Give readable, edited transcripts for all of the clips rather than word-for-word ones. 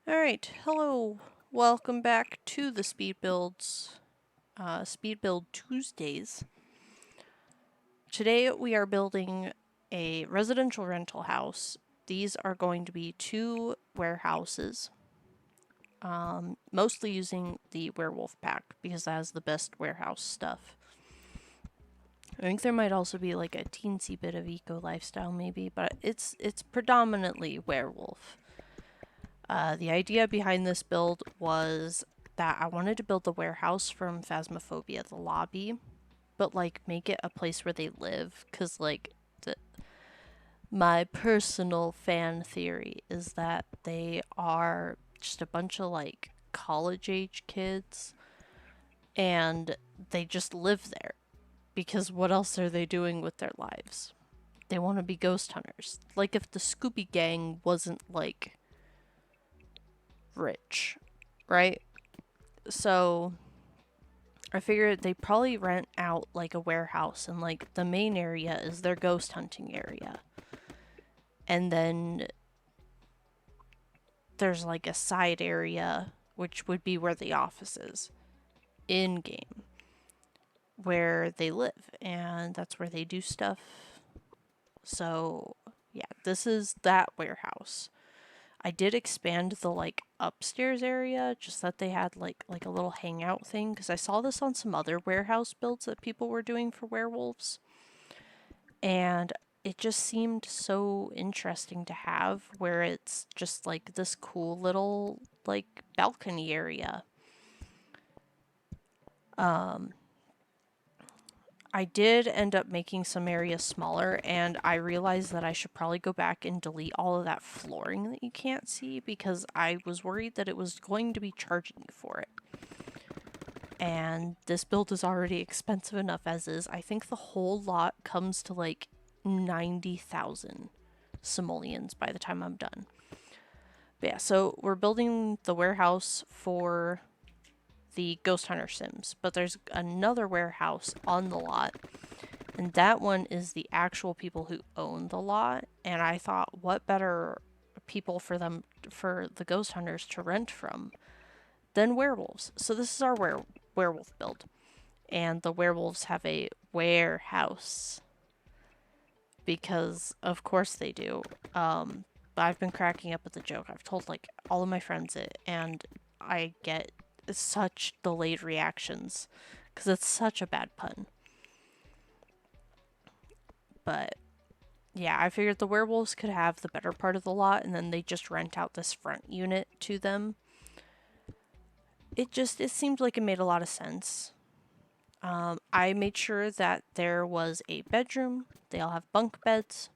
Alright, hello. Welcome back to the Speed Build Tuesdays. Today we are building a residential rental house. These are going to be two warehouses, mostly using the werewolf pack because that has the best warehouse stuff. I think there might also be like a teensy bit of eco lifestyle maybe, but it's predominantly werewolf. The idea behind this build was that I wanted to build the warehouse from Phasmophobia, the lobby, but like make it a place where they live. Cause like my personal fan theory is that they are just a bunch of like college age kids, and they just live there because what else are they doing with their lives? They want to be ghost hunters. Like if the Scooby Gang wasn't like rich, right? So I figured they probably rent out like a warehouse, and like the main area is their ghost hunting area. And then there's like a side area, which would be where the office is in game, where they live, and that's where they do stuff. So, yeah, this is that warehouse. I did expand the like upstairs area just that they had like a little hangout thing because I saw this on some other warehouse builds that people were doing for werewolves. And it just seemed so interesting to have where it's just like this cool little like balcony area. Um I did end up making some areas smaller, and I realized that I should probably go back and delete all of that flooring that you can't see because I was worried that it was going to be charging you for it. And this build is already expensive enough as is. I think the whole lot comes to like 90,000 simoleons by the time I'm done. But yeah, so we're building the warehouse for the Ghost Hunter Sims, but there's another warehouse on the lot, and that one is the actual people who own the lot. And I thought, what better people for the Ghost Hunters to rent from than werewolves? So this is our werewolf build, and the werewolves have a warehouse because of course they do. But I've been cracking up at the joke. I've told like all of my friends it, and I get such delayed reactions because it's such a bad pun. But yeah, I figured the werewolves could have the better part of the lot, and then they just rent out this front unit to them. It seemed like it made a lot of sense. I made sure that there was a bedroom. They all have bunk beds.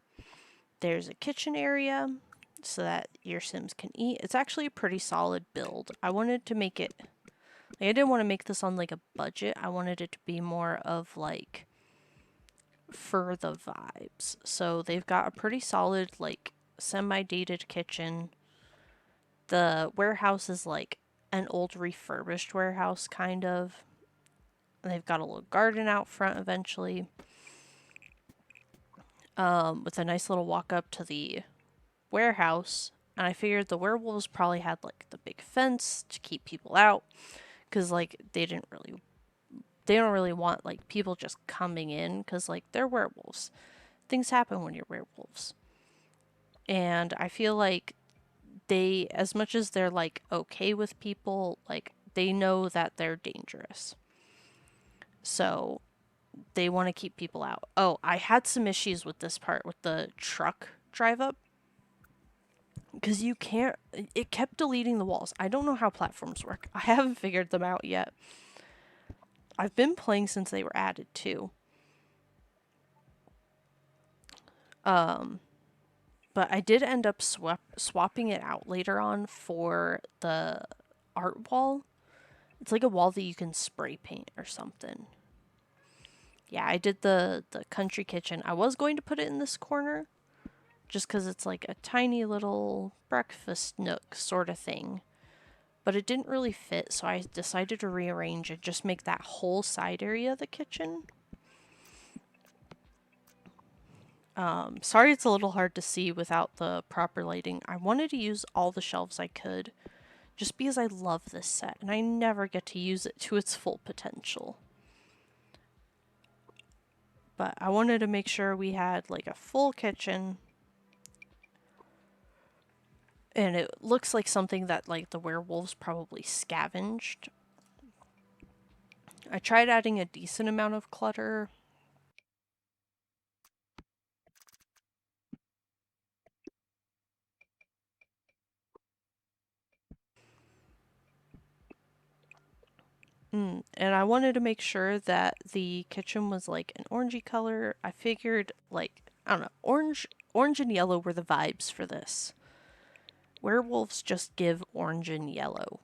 There's a kitchen area so that your Sims can eat. It's actually a pretty solid build. I wanted to make it. Like, I didn't want to make this on like a budget. I wanted it to be more of like for the vibes. So they've got a pretty solid like semi-dated kitchen. The warehouse is like an old refurbished warehouse kind of. They've got a little garden out front eventually. With a nice little walk up to the warehouse. And I figured the werewolves probably had like the big fence to keep people out because like they don't really want like people just coming in because like they're werewolves. Things happen when you're werewolves. And I feel like they, as much as they're like okay with people, like they know that they're dangerous. So they want to keep people out. Oh, I had some issues with this part with the truck drive up because you can't, it kept deleting the walls. I don't know how platforms work. I haven't figured them out yet. I've been playing since they were added too. Um, but I did end up swapping it out later on for the art wall. It's like a wall that you can spray paint or something. Yeah, I did the country kitchen. I was going to put it in this corner just because it's like a tiny little breakfast nook sort of thing. But it didn't really fit, so I decided to rearrange and just make that whole side area the kitchen. Sorry it's a little hard to see without the proper lighting. I wanted to use all the shelves I could just because I love this set and I never get to use it to its full potential. But I wanted to make sure we had like a full kitchen. And it looks like something that like the werewolves probably scavenged. I tried adding a decent amount of clutter. And I wanted to make sure that the kitchen was like an orangey color. I figured like, I don't know, orange and yellow were the vibes for this. Werewolves just give orange and yellow.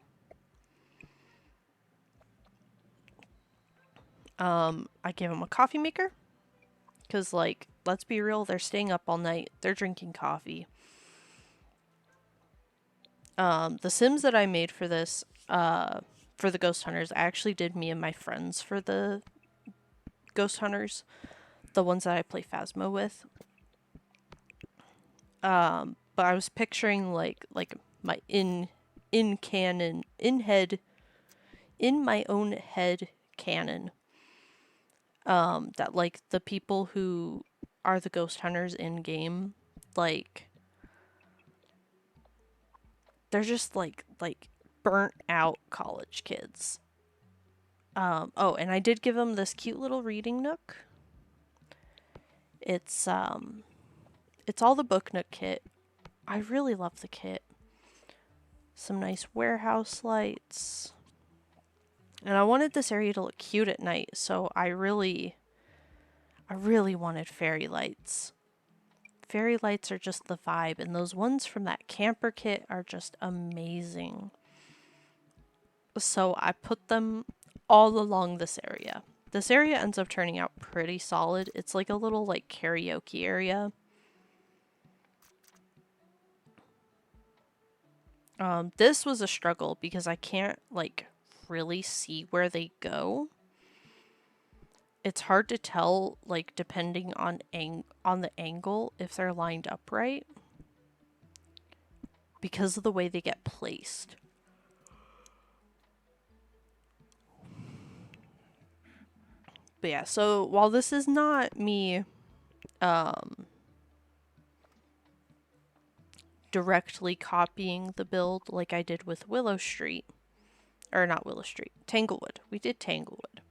I gave them a coffee maker. Because, like, let's be real, they're staying up all night. They're drinking coffee. The Sims that I made for this, for the Ghost Hunters, I actually did me and my friends for the Ghost Hunters. The ones that I play Phasmo with. But I was picturing, like my in my own head canon. That, like, the people who are the Ghost Hunters in game, like, they're just like burnt out college kids. Oh, and I did give them this cute little reading nook. It's all the Book Nook kit. I really love the kit. Some nice warehouse lights. And I wanted this area to look cute at night, so I really wanted fairy lights. Fairy lights are just the vibe, and those ones from that camper kit are just amazing. So I put them all along this area. This area ends up turning out pretty solid. It's like a little like karaoke area. This was a struggle because I can't like really see where they go. It's hard to tell, like, depending on the angle if they're lined up right because of the way they get placed. But yeah, so while this is not me directly copying the build like I did with Willow Street, or not Willow Street, Tanglewood. We did Tanglewood.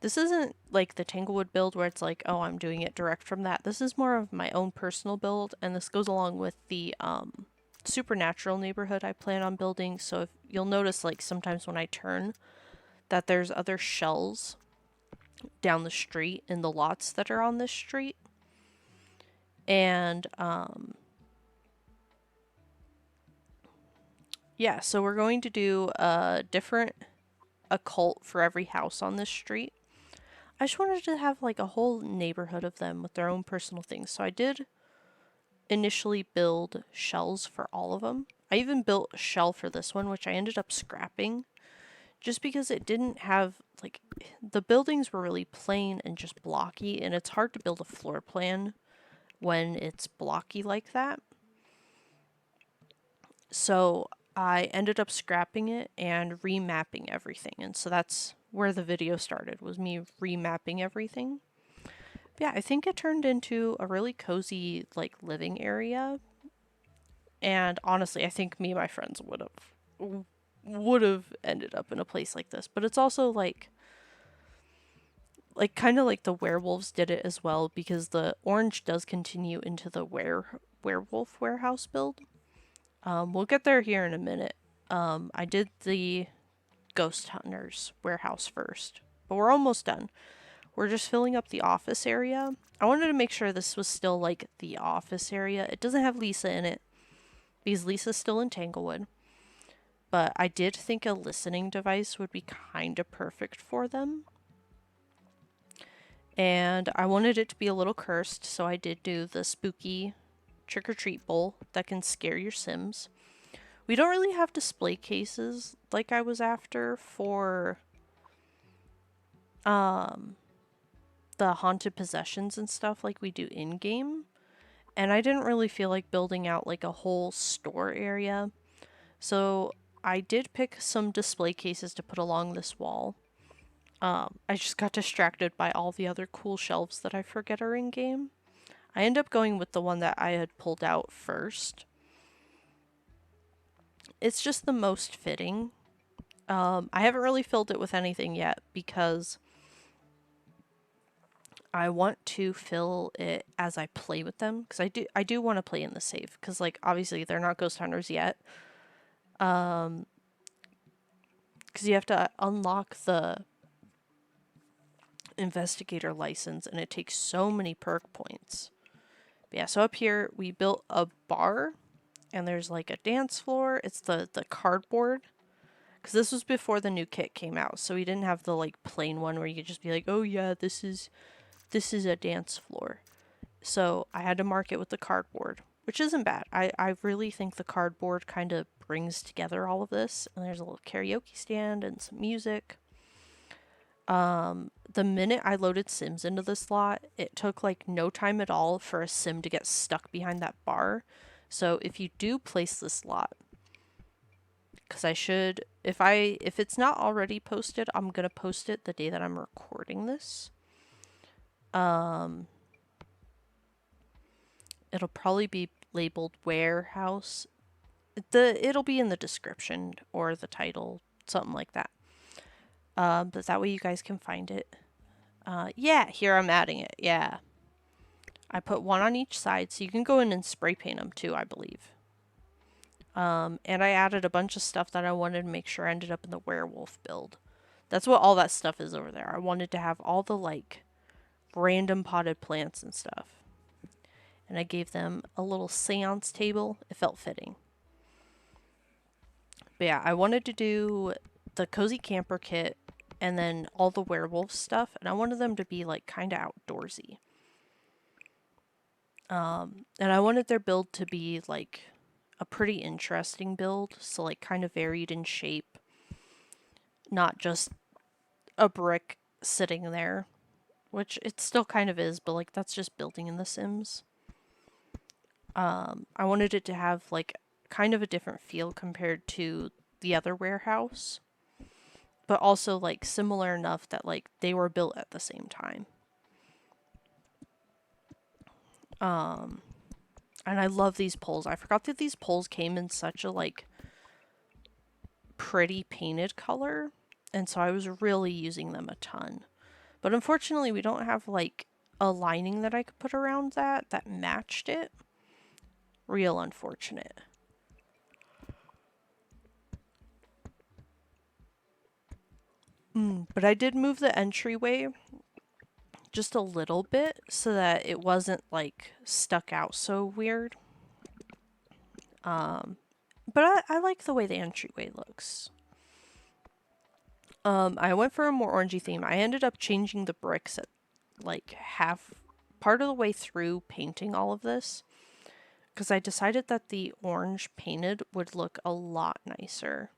This isn't like the Tanglewood build where it's like, oh, I'm doing it direct from that. This is more of my own personal build, and this goes along with the supernatural neighborhood I plan on building. So if you'll notice, like, sometimes when I turn, that there's other shells down the street in the lots that are on this street. And yeah, so we're going to do a different occult for every house on this street. I just wanted to have like a whole neighborhood of them with their own personal things. So I did initially build shells for all of them. I even built a shell for this one, which I ended up scrapping just because it didn't have, like, the buildings were really plain and just blocky, and it's hard to build a floor plan when it's blocky like that. So I ended up scrapping it and remapping everything. And so that's where the video started, was me remapping everything. But yeah, I think it turned into a really cozy, like, living area. And honestly, I think me and my friends would have ended up in a place like this. But it's also like kind of like the werewolves did it as well, because the orange does continue into the werewolf warehouse build. We'll get there here in a minute. I did the Ghost Hunters warehouse first, but we're almost done. We're just filling up the office area. I wanted to make sure this was still like the office area. It doesn't have Lisa in it because Lisa's still in Tanglewood. But I did think a listening device would be kind of perfect for them. And I wanted it to be a little cursed, so I did do the spooky trick-or-treat bowl that can scare your Sims. We don't really have display cases like I was after for the haunted possessions and stuff like we do in-game. And I didn't really feel like building out like a whole store area. So I did pick some display cases to put along this wall. I just got distracted by all the other cool shelves that I forget are in game. I end up going with the one that I had pulled out first. It's just the most fitting. I haven't really filled it with anything yet because I want to fill it as I play with them, because I do want to play in the save, because like obviously they're not ghost hunters yet. Because you have to unlock the investigator license and it takes so many perk points. But yeah, so up here we built a bar and there's like a dance floor. It's the cardboard, because this was before the new kit came out, so we didn't have the like plain one where you could just be like, oh yeah, this is a dance floor. So I had to mark it with the cardboard, which isn't bad. I really think the cardboard kind of brings together all of this. And there's a little karaoke stand and some music. The minute I loaded Sims into this slot, it took like no time at all for a Sim to get stuck behind that bar. So if you do place this slot, because I should, if it's not already posted, I'm gonna post it the day that I'm recording this. It'll probably be labeled warehouse. It'll be in the description or the title, something like that. But that way you guys can find it. Yeah, here I'm adding it. Yeah. I put one on each side, so you can go in and spray paint them too, I believe. And I added a bunch of stuff that I wanted to make sure ended up in the werewolf build. That's what all that stuff is over there. I wanted to have all the like random potted plants and stuff. And I gave them a little seance table. It felt fitting. But yeah, I wanted to do the cozy camper kit and then all the werewolf stuff, and I wanted them to be like kind of outdoorsy. And I wanted their build to be like a pretty interesting build, so like kind of varied in shape, not just a brick sitting there, which it still kind of is, but like that's just building in The Sims. I wanted it to have like kind of a different feel compared to the other warehouse, but also like similar enough that like they were built at the same time. And I love these poles. I forgot that these poles came in such a like pretty painted color, and so I was really using them a ton. But unfortunately, we don't have like a lining that I could put around that matched it. Real unfortunate. But I did move the entryway just a little bit so that it wasn't like stuck out so weird. But I like the way the entryway looks. I went for a more orangey theme. I ended up changing the bricks at like part of the way through painting all of this, because I decided that the orange painted would look a lot nicer.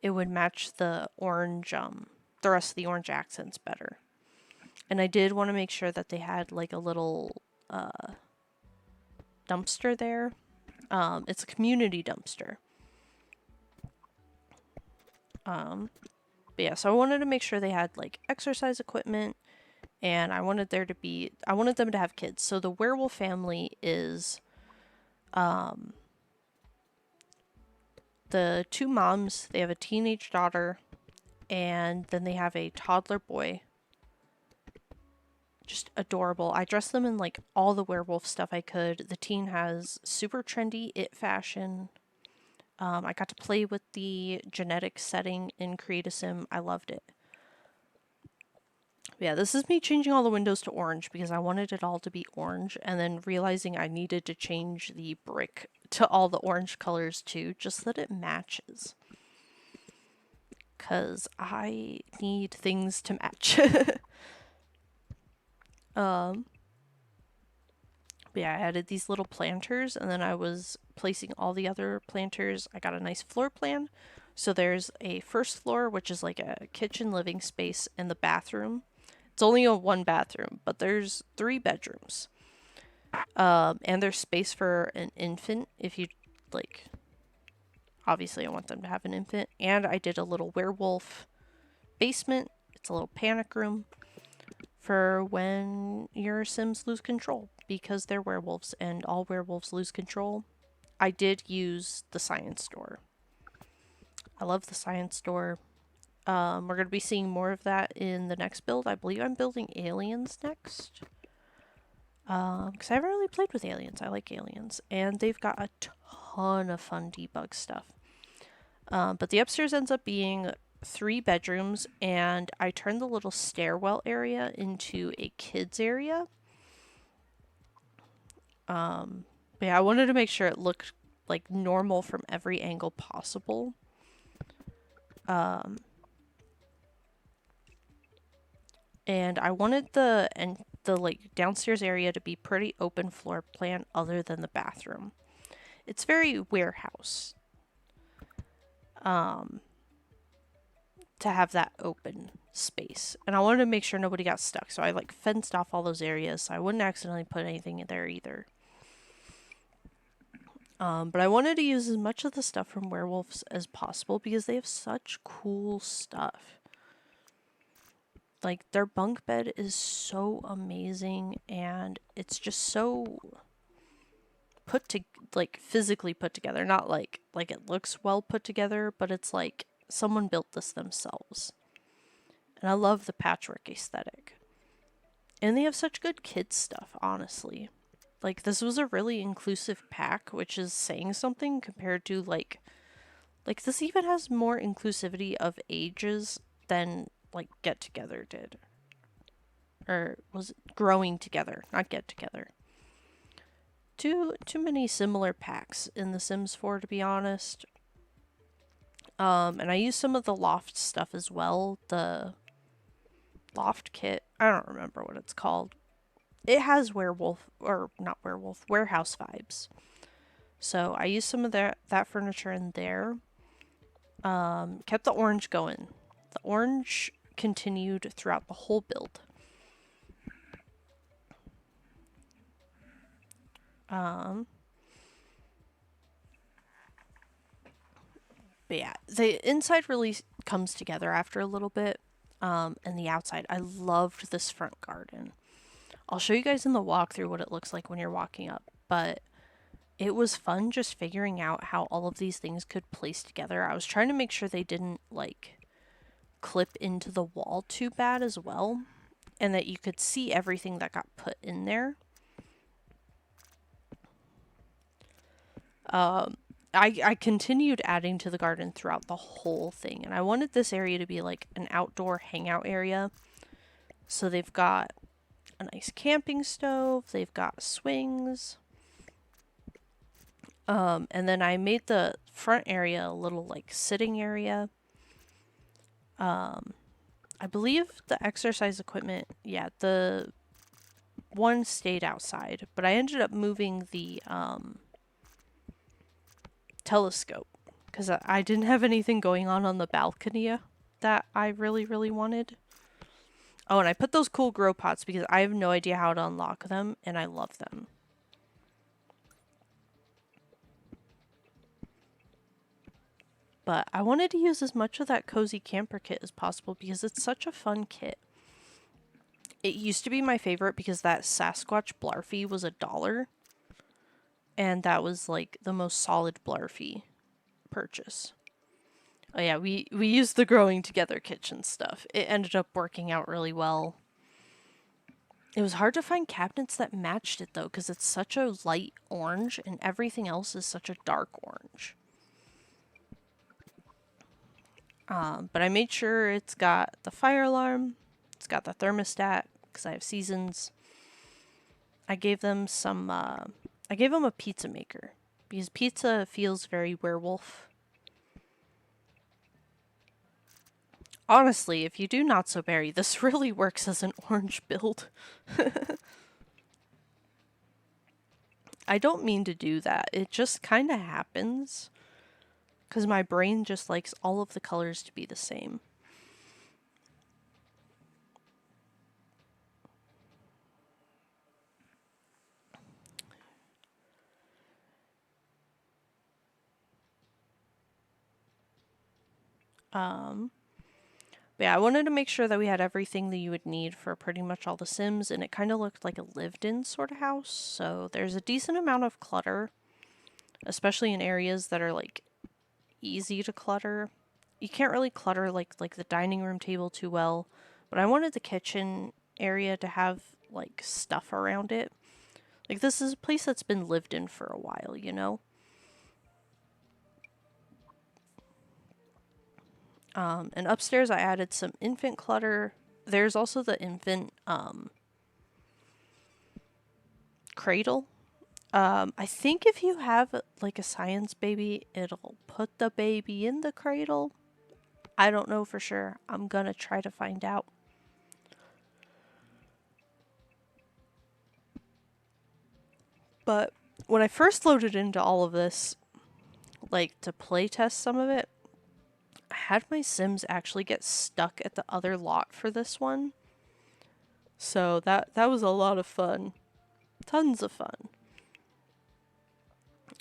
It would match the orange, the rest of the orange accents better. And I did want to make sure that they had like a little dumpster there. It's a community dumpster. But yeah, so I wanted to make sure they had like exercise equipment, and I wanted them to have kids. So the werewolf family is the two moms. They have a teenage daughter, and then they have a toddler boy. Just adorable. I dressed them in like all the werewolf stuff I could. The teen has super trendy it fashion. I got to play with the genetic setting in Create a Sim. I loved it. Yeah, this is me changing all the windows to orange because I wanted it all to be orange, and then realizing I needed to change the brick to all the orange colors too, just so that it matches. Because I need things to match. But yeah, I added these little planters, and then I was placing all the other planters. I got a nice floor plan. So there's a first floor, which is like a kitchen living space and the bathroom. It's only a one bathroom, but there's 3 bedrooms. And there's space for an infant if you like. obviously I want them to have an infant. And I did a little werewolf basement. It's a little panic room for when your Sims lose control, because they're werewolves and all werewolves lose control. I did use the science door. I love the science door. We're going to be seeing more of that in the next build. I believe I'm building aliens next. Because I haven't really played with aliens. I like aliens. And they've got a ton of fun debug stuff. But the upstairs ends up being 3 bedrooms, and I turned the little stairwell area into a kids area. But yeah, I wanted to make sure it looked like normal from every angle possible. And I wanted the like downstairs area to be pretty open floor plan other than the bathroom. It's very warehouse. To have that open space. And I wanted to make sure nobody got stuck. So I like fenced off all those areas so I wouldn't accidentally put anything in there either. But I wanted to use as much of the stuff from Werewolves as possible because they have such cool stuff. Like, their bunk bed is so amazing, and it's just so like physically put together. Not like it looks well put together, but it's like someone built this themselves. And I love the patchwork aesthetic. And they have such good kids stuff, honestly. Like, this was a really inclusive pack, which is saying something compared to like this even has more inclusivity of ages than like Get Together did. Or was it Growing Together, not Get Together. Too many similar packs in The Sims 4, to be honest. And I used some of the Loft stuff as well. The Loft kit, I don't remember what it's called. It has warehouse vibes. So I used some of that furniture in there. Kept the orange going. The orange continued throughout the whole build. But yeah, the inside really comes together after a little bit. And the outside, I loved this front garden. I'll show you guys in the walkthrough what it looks like when you're walking up, but it was fun just figuring out how all of these things could place together. I was trying to make sure they didn't like clip into the wall too bad as well, and that you could see everything that got put in there. I continued adding to the garden throughout the whole thing, and I wanted this area to be like an outdoor hangout area. So they've got a nice camping stove, they've got swings. And then I made the front area a little like sitting area. I believe the exercise equipment, yeah, the one stayed outside, but I ended up moving the telescope because I didn't have anything going on the balcony that I really, really wanted. Oh, and I put those cool grow pots because I have no idea how to unlock them, and I love them. But I wanted to use as much of that cozy camper kit as possible because it's such a fun kit. It used to be my favorite because that Sasquatch Blarfy was $1. And that was like the most solid Blarfy purchase. Oh yeah, we used the Growing Together kitchen stuff. It ended up working out really well. It was hard to find cabinets that matched it though, because it's such a light orange and everything else is such a dark orange. But I made sure it's got the fire alarm, it's got the thermostat, because I have seasons. I gave them a pizza maker, because pizza feels very werewolf. Honestly, if you do Not So Berry, this really works as an orange build. I don't mean to do that, it just kind of happens. Because my brain just likes all of the colors to be the same. Um, but yeah, I wanted to make sure that we had everything that you would need for pretty much all the Sims, and it kind of looked like a lived-in sort of house. So there's a decent amount of clutter, especially in areas that are like easy to clutter. You can't really clutter like the dining room table too well, but I wanted the kitchen area to have like stuff around it. Like this is a place that's been lived in for a while, you know? And upstairs I added some infant clutter. There's also the infant cradle. I think if you have like a science baby, it'll put the baby in the cradle. I don't know for sure. I'm gonna try to find out. But when I first loaded into all of this, like to play test some of it, I had my Sims actually get stuck at the other lot for this one. So that was a lot of fun. Tons of fun.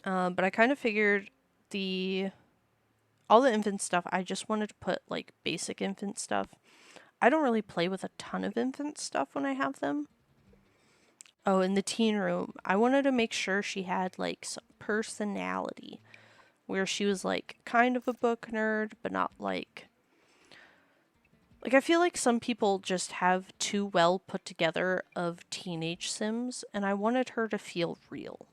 But I kind of figured the all the infant stuff, I just wanted to put like basic infant stuff. I don't really play with a ton of infant stuff when I have them. Oh, in the teen room, I wanted to make sure she had like some personality, where she was like kind of a book nerd, but not like I feel like some people just have too well put together of teenage Sims, and I wanted her to feel real.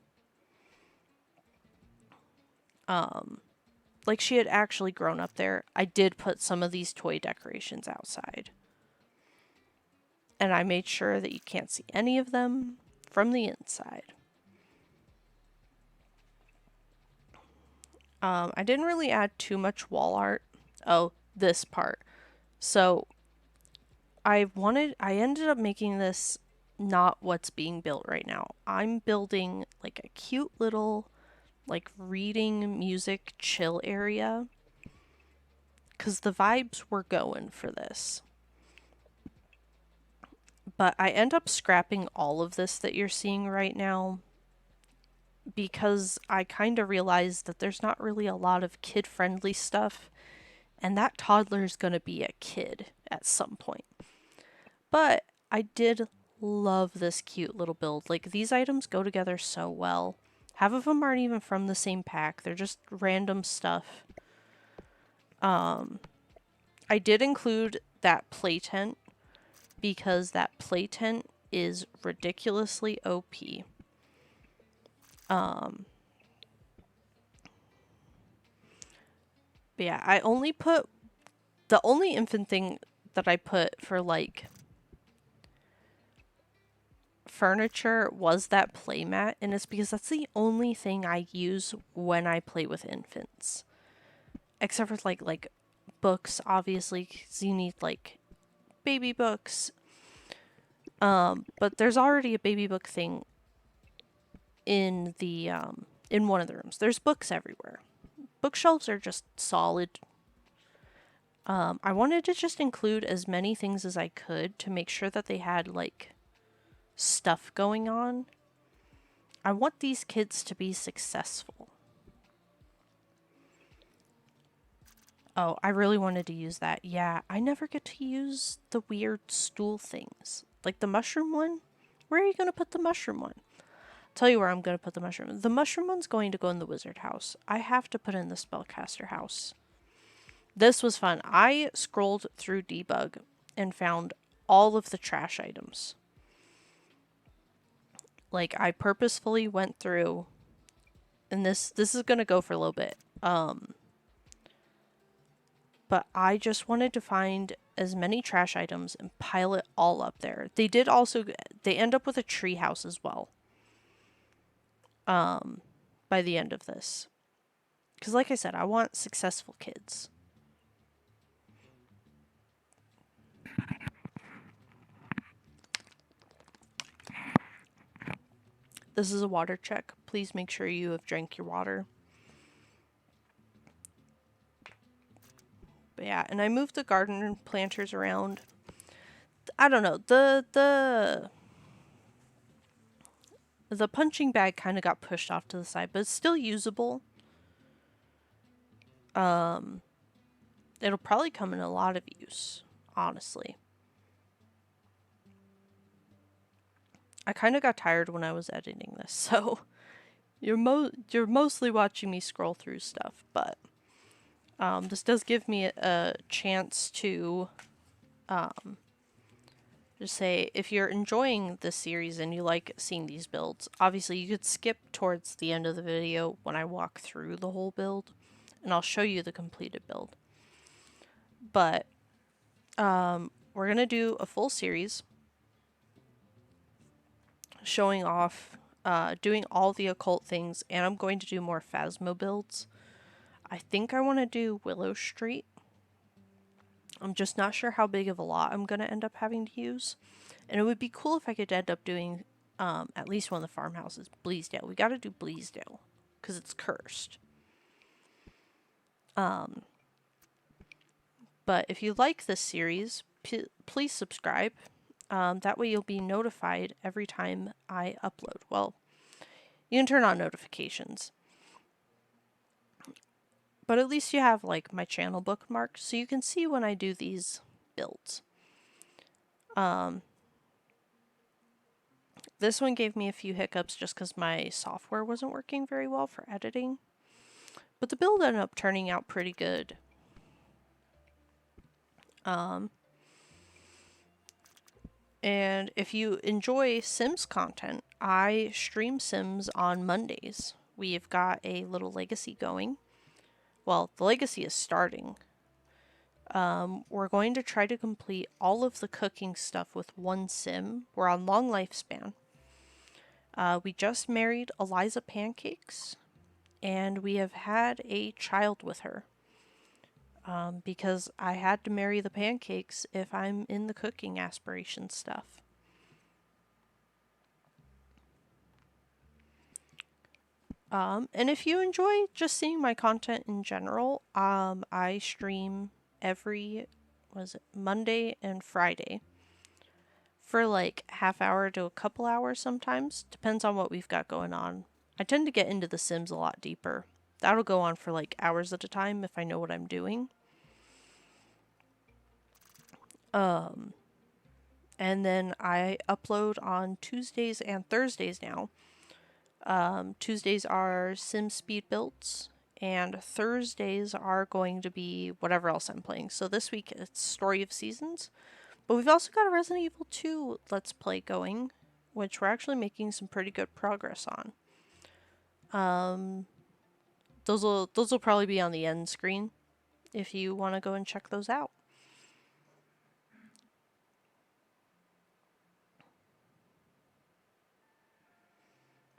Like she had actually grown up there. I did put some of these toy decorations outside. And I made sure that you can't see any of them from the inside. I didn't really add too much wall art. Oh, this part. So I ended up making this not what's being built right now. I'm building like a cute little like reading music chill area because the vibes were going for this. But I end up scrapping all of this that you're seeing right now because I kind of realized that there's not really a lot of kid friendly stuff, and that toddler's gonna be a kid at some point. But I did love this cute little build. Like, these items go together so well. Half of them aren't even from the same pack, they're just random stuff. I did include that play tent because that play tent is ridiculously OP. But yeah, I only put the only infant thing that I put for like furniture was that playmat, and it's because that's the only thing I use when I play with infants. Except for like books, obviously, because you need like baby books. But there's already a baby book thing in the in one of the rooms. There's books everywhere. Bookshelves are just solid. I wanted to just include as many things as I could to make sure that they had like stuff going on. I want these kids to be successful. Oh, I really wanted to use that. Yeah, I never get to use the weird stool things. Like the mushroom one? Where are you going to put the mushroom one? Tell you where I'm going to put the mushroom. The mushroom one's going to go in the wizard house. I have to put in the spellcaster house. This was fun. I scrolled through debug and found all of the trash items. Like I purposefully went through, and this is going to go for a little bit. But I just wanted to find as many trash items and pile it all up there. They did also they end up with a tree house as well. By the end of this. Cuz like I said, I want successful kids. This is a water check. Please make sure you have drank your water. But yeah, and I moved the garden planters around. I don't know. The punching bag kind of got pushed off to the side, but it's still usable. It'll probably come in a lot of use, honestly. I kind of got tired when I was editing this, so you're mostly watching me scroll through stuff, but this does give me a chance to just say, if you're enjoying this series and you like seeing these builds, obviously you could skip towards the end of the video when I walk through the whole build, and I'll show you the completed build. But we're going to do a full series showing off, doing all the occult things, and I'm going to do more Phasmo builds. I think I want to do Willow Street. I'm just not sure how big of a lot I'm going to end up having to use. And it would be cool if I could end up doing at least one of the farmhouses. Bleasdale. We got to do Bleasdale because it's cursed. But if you like this series, please subscribe. That way you'll be notified every time I upload. Well, you can turn on notifications. But at least you have like my channel bookmarked so you can see when I do these builds. This one gave me a few hiccups just because my software wasn't working very well for editing. But the build ended up turning out pretty good. And if you enjoy Sims content, I stream Sims on Mondays. We've got a little legacy going. Well, the legacy is starting. We're going to try to complete all of the cooking stuff with one sim. We're on long lifespan. We just married Eliza Pancakes, and we have had a child with her. Because I had to marry the pancakes if I'm in the cooking aspiration stuff. And if you enjoy just seeing my content in general, I stream every, Monday and Friday for like half hour to a couple hours sometimes. Depends on what we've got going on. I tend to get into the Sims a lot deeper. That'll go on for like hours at a time if I know what I'm doing. And then I upload on Tuesdays and Thursdays now. Tuesdays are Sim Speed builds, and Thursdays are going to be whatever else I'm playing. So this week it's Story of Seasons, but we've also got a Resident Evil 2 Let's Play going, which we're actually making some pretty good progress on. Those will probably be on the end screen if you want to go and check those out.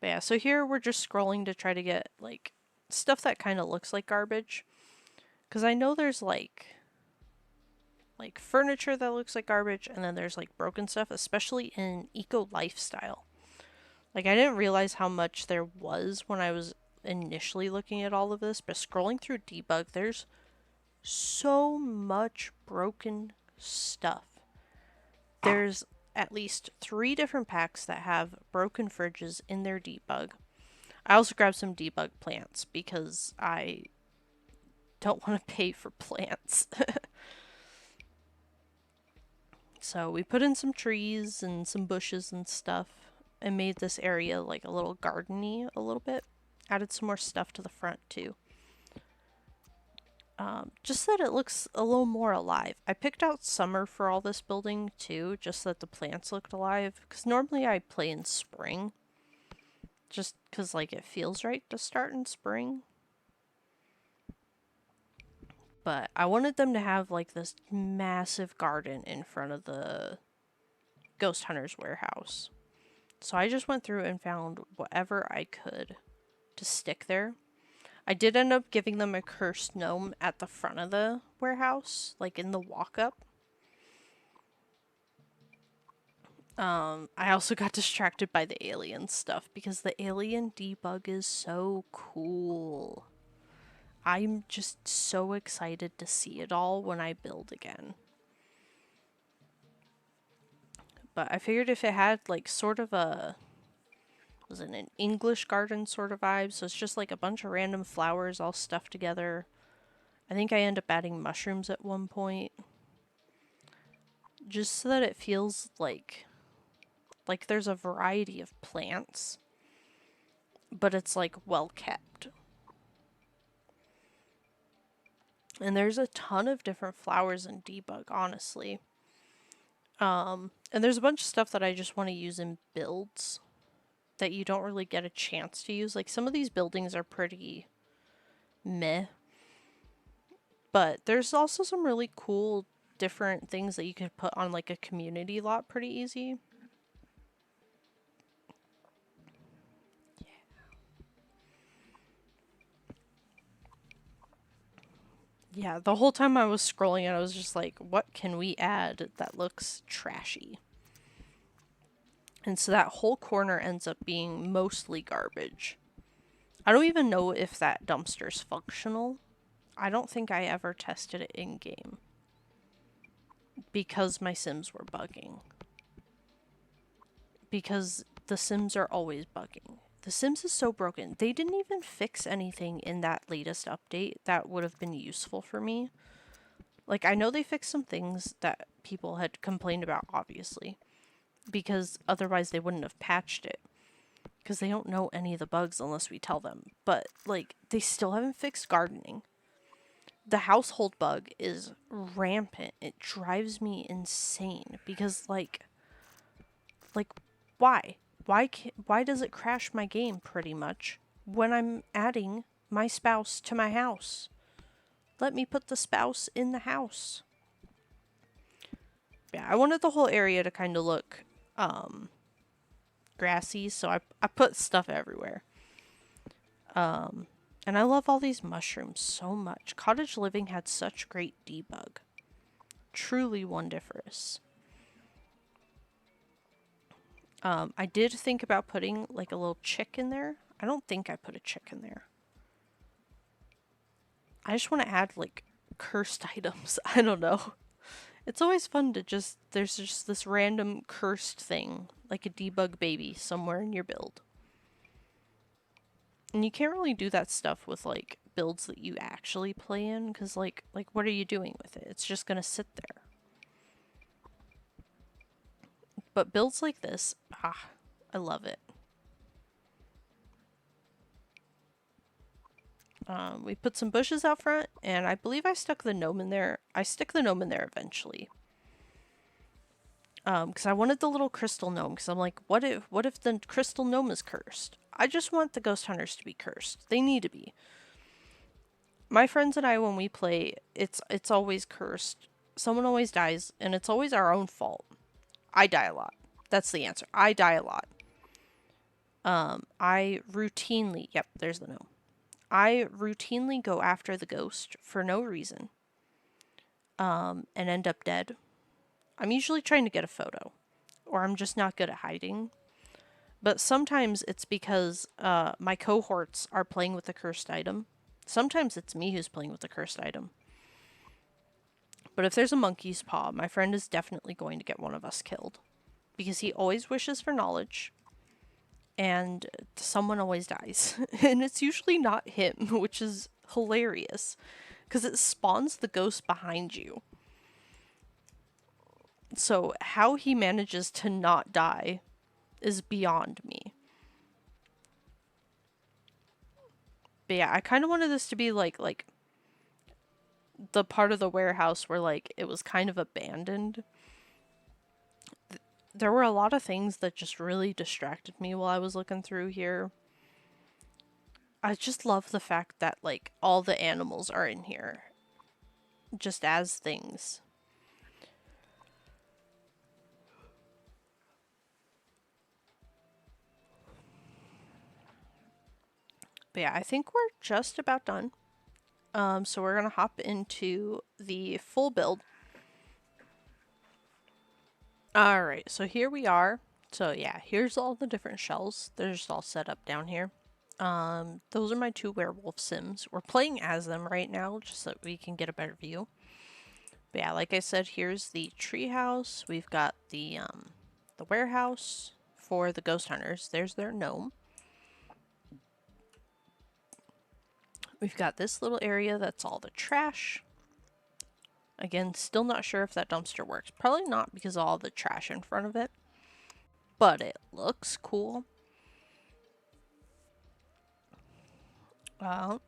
But yeah, so here we're just scrolling to try to get like stuff that kind of looks like garbage. Because I know there's like furniture that looks like garbage, and then there's like broken stuff, especially in eco lifestyle. Like I didn't realize how much there was when I was initially looking at all of this, but scrolling through debug, there's so much broken stuff. There's at least 3 different packs that have broken fridges in their debug. I also grabbed some debug plants because I don't want to pay for plants. So we put in some trees and some bushes and stuff and made this area like a little garden-y a little bit. Added some more stuff to the front too. Just so that it looks a little more alive. I picked out summer for all this building too, just so that the plants looked alive. Because normally I play in spring. Just because like it feels right to start in spring. But I wanted them to have like this massive garden in front of the Ghost Hunter's warehouse. So I just went through and found whatever I could to stick there. I did end up giving them a cursed gnome at the front of the warehouse, like in the walk-up. I also got distracted by the alien stuff because the alien debug is so cool. I'm just so excited to see it all when I build again. But I figured if it had like sort of a, was it an English garden sort of vibe? So it's just like a bunch of random flowers all stuffed together. I think I end up adding mushrooms at one point, just so that it feels like there's a variety of plants, but it's like well kept. And there's a ton of different flowers in Debug, honestly. And there's a bunch of stuff that I just want to use in builds that you don't really get a chance to use. Like, some of these buildings are pretty meh, but there's also some really cool different things that you could put on like a community lot pretty easy. Yeah, the whole time I was scrolling and I was just like, what can we add that looks trashy? And so that whole corner ends up being mostly garbage. I don't even know if that dumpster's functional. I don't think I ever tested it in game because my Sims were bugging. Because the Sims are always bugging. The Sims is so broken. They didn't even fix anything in that latest update that would have been useful for me. Like, I know they fixed some things that people had complained about, obviously, because otherwise they wouldn't have patched it. Because they don't know any of the bugs unless we tell them. But, like, they still haven't fixed gardening. The household bug is rampant. It drives me insane because, like, why? Why does it crash my game pretty much when I'm adding my spouse to my house? Let me put the spouse in the house. Yeah, I wanted the whole area to kind of look grassy, so I put stuff everywhere. And I love all these mushrooms so much. Cottage Living had such great debug. Truly wondiferous. I did think about putting like a little chick in there. I don't think I put a chick in there. I just want to add like cursed items. I don't know. It's always fun to there's just this random cursed thing, like a debug baby somewhere in your build. And you can't really do that stuff with like builds that you actually play in, because like what are you doing with it? It's just gonna sit there. But builds like this, I love it. We put some bushes out front, and I believe I stuck the gnome in there. I stick the gnome in there eventually. Because I wanted the little crystal gnome, because I'm like, what if the crystal gnome is cursed? I just want the ghost hunters to be cursed. They need to be. My friends and I, when we play, it's always cursed. Someone always dies, and it's always our own fault. I die a lot. That's the answer. I die a lot. I routinely, yep, there's the gnome. I routinely go after the ghost for no reason, and end up dead. I'm usually trying to get a photo, or I'm just not good at hiding. But sometimes it's because my cohorts are playing with the cursed item. Sometimes it's me who's playing with the cursed item. But if there's a monkey's paw, my friend is definitely going to get one of us killed. Because he always wishes for knowledge, and someone always dies. And it's usually not him, which is hilarious. Because it spawns the ghost behind you. So how he manages to not die is beyond me. But yeah, I kind of wanted this to be like the part of the warehouse where like it was kind of abandoned. There were a lot of things that just really distracted me while I was looking through here. I just love the fact that like all the animals are in here just as things. But yeah, I think we're just about done. So we're gonna hop into the full build. Alright, so here we are. So yeah, here's all the different shells. They're just all set up down here. Those are my two werewolf sims. We're playing as them right now, just so we can get a better view. But yeah, like I said, here's the treehouse. We've got the warehouse for the ghost hunters. There's their gnome. We've got this little area that's all the trash. Again, still not sure if that dumpster works. Probably not because of all the trash in front of it. But it looks cool. But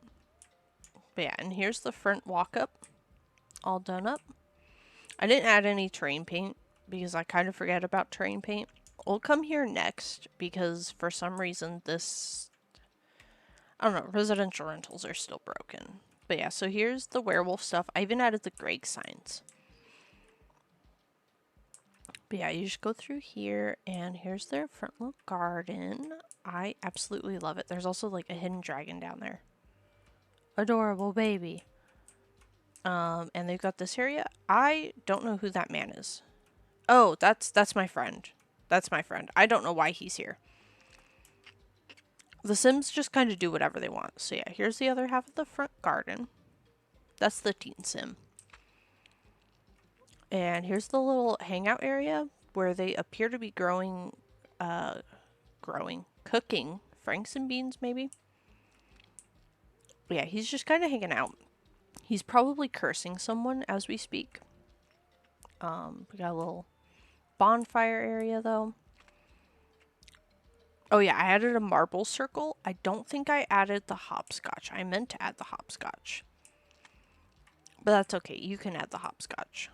yeah, and here's the front walk-up. All done up. I didn't add any terrain paint because I kind of forget about terrain paint. We'll come here next because for some reason this... I don't know, residential rentals are still broken. But yeah, so here's the werewolf stuff. I even added the Greg signs. But yeah, you just go through here, and here's their front little garden. I absolutely love it. There's also like a hidden dragon down there. Adorable baby. And they've got this area. I don't know who that man is. Oh, that's my friend. That's my friend. I don't know why he's here. The Sims just kind of do whatever they want. So yeah, here's the other half of the front garden. That's the teen sim. And here's the little hangout area where they appear to be cooking franks and beans maybe. But yeah, he's just kind of hanging out. He's probably cursing someone as we speak. We got a little bonfire area though. Oh yeah, I added a marble circle. I don't think I added the hopscotch. I meant to add the hopscotch. But that's okay. You can add the hopscotch.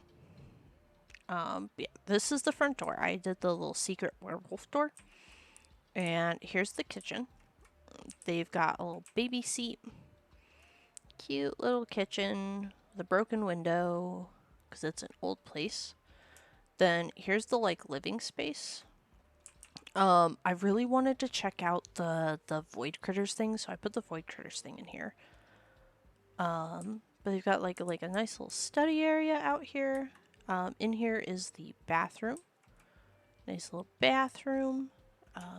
Yeah, this is the front door. I did the little secret werewolf door. And here's the kitchen. They've got a little baby seat. Cute little kitchen. The broken window. Because it's an old place. Then here's the like living space. I really wanted to check out the void critters thing, so I put the void critters thing in here. But they've got like a nice little study area out here. In here is the bathroom. Nice little bathroom.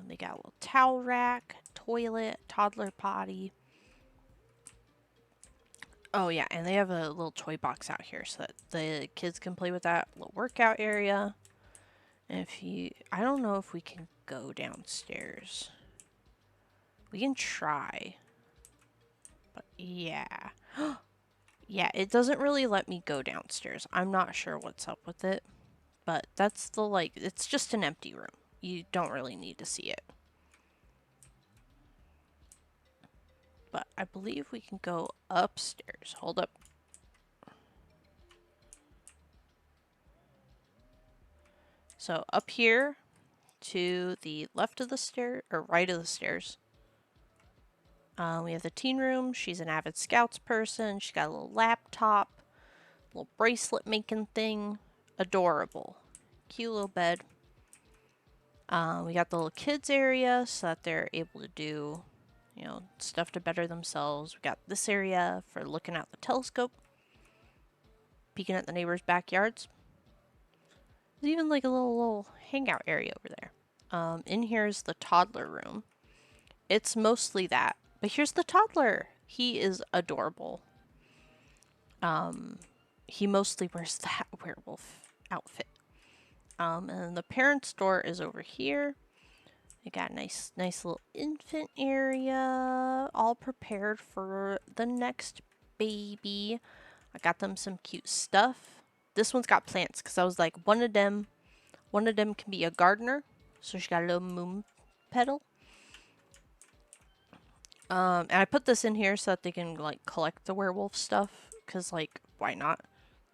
They got a little towel rack, toilet, toddler potty. Oh yeah, and they have a little toy box out here so that the kids can play with that. Little workout area. And I don't know if we can go downstairs. We can try. But yeah. Yeah, it doesn't really let me go downstairs. I'm not sure what's up with it. But that's it's just an empty room. You don't really need to see it. But I believe we can go upstairs. Hold up. So up here to the left of the stair, or right of the stairs, we have the teen room. She's an avid Scouts person. She's got a little laptop, little bracelet making thing. Adorable. Cute little bed. We got the little kids area so that they're able to do, stuff to better themselves. We got this area for looking out the telescope, peeking at the neighbors' backyards. There's even like a little hangout area over there. In here is the toddler room. It's mostly that. But here's the toddler. He is adorable. He mostly wears that werewolf outfit. And the parents' door is over here. We got a nice little infant area, all prepared for the next baby. I got them some cute stuff. This one's got plants because I was like, one of them can be a gardener. So she got a little moon petal. And I put this in here so that they can like collect the werewolf stuff because like why not?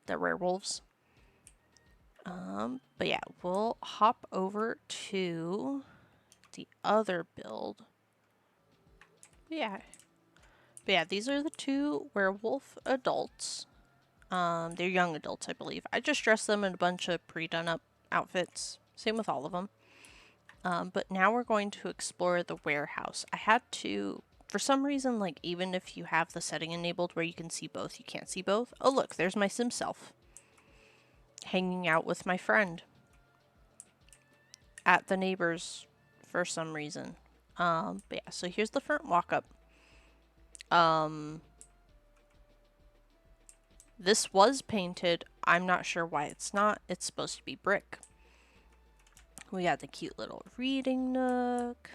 They're werewolves. But yeah, we'll hop over to the other build. But yeah, these are the two werewolf adults. They're young adults, I believe. I just dressed them in a bunch of pre-done up outfits. Same with all of them. But now we're going to explore the warehouse. I had to, for some reason, like even if you have the setting enabled where you can see both, you can't see both. Oh look, there's my sim self. Hanging out with my friend. At the neighbors for some reason. But yeah, so here's the front walk-up. This was painted. I'm not sure why it's not. It's supposed to be brick. We got the cute little reading nook.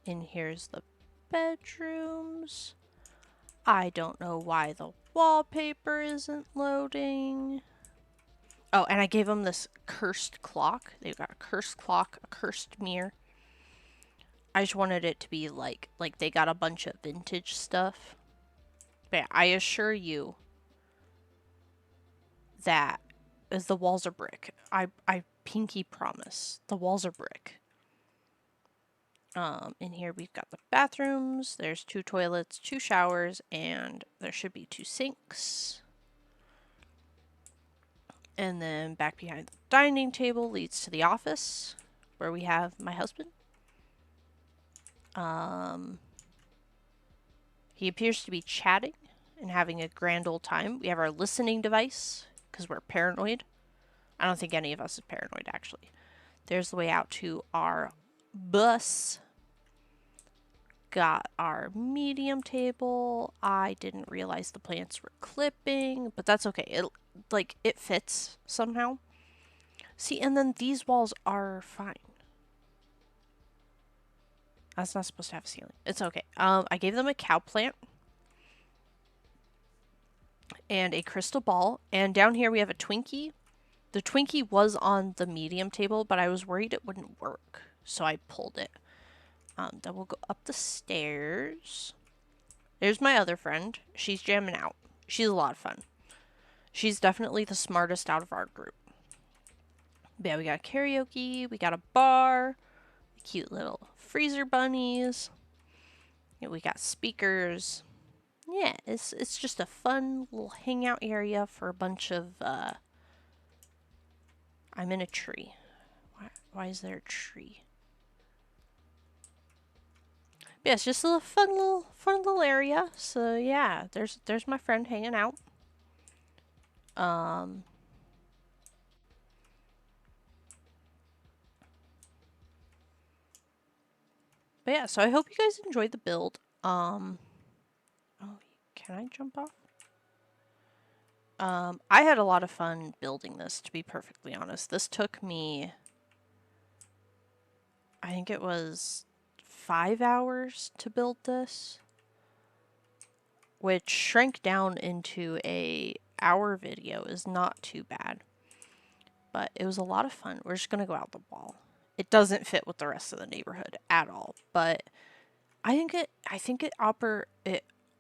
And here's the bedrooms. I don't know why the wallpaper isn't loading. Oh, and I gave them this cursed clock. They've got a cursed clock, a cursed mirror. I just wanted it to be like they got a bunch of vintage stuff. But I assure you that as the walls are brick. I pinky promise. The walls are brick. In here we've got the bathrooms. There's 2 toilets, 2 showers, and there should be 2 sinks. And then back behind the dining table leads to the office, where we have my husband. He appears to be chatting and having a grand old time. We have our listening device, because we're paranoid. I don't think any of us is paranoid, actually. There's the way out to our bus. Got our medium table. I didn't realize the plants were clipping, but that's okay. It fits somehow. See, and then these walls are fine. That's not supposed to have a ceiling. It's okay. I gave them a cow plant and a crystal ball, and down here we have a Twinkie. The Twinkie was on the medium table, but I was worried it wouldn't work, so I pulled it. Then we'll go up the stairs. There's my other friend. She's jamming out. She's a lot of fun. She's definitely the smartest out of our group. But yeah, we got karaoke. We got a bar. Cute little freezer bunnies. Yeah, we got speakers. Yeah, it's just a fun little hangout area for a bunch of, I'm in a tree. Why is there a tree? But yeah, it's just a fun little area. So yeah, there's my friend hanging out. But yeah, so I hope you guys enjoyed the build. Oh, can I jump off? I had a lot of fun building this, to be perfectly honest. This took me, I think it was 5 hours to build this, which shrank down into a hour video is not too bad. But it was a lot of fun. We're just gonna go out the wall. It doesn't fit with the rest of the neighborhood at all, but I think it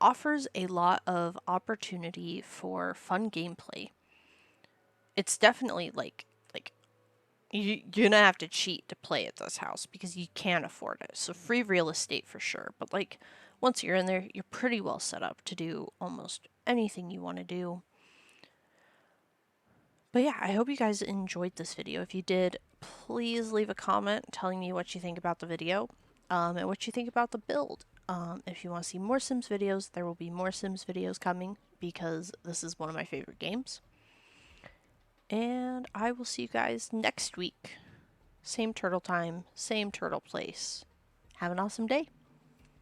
offers a lot of opportunity for fun gameplay. It's definitely like you're gonna have to cheat to play at this house because you can't afford it. So free real estate for sure. But like once you're in there, you're pretty well set up to do almost anything you want to do. But yeah, I hope you guys enjoyed this video. If you did, please leave a comment telling me what you think about the video and what you think about the build. If you want to see more Sims videos, there will be more Sims videos coming because this is one of my favorite games. And I will see you guys next week. Same turtle time, same turtle place. Have an awesome day.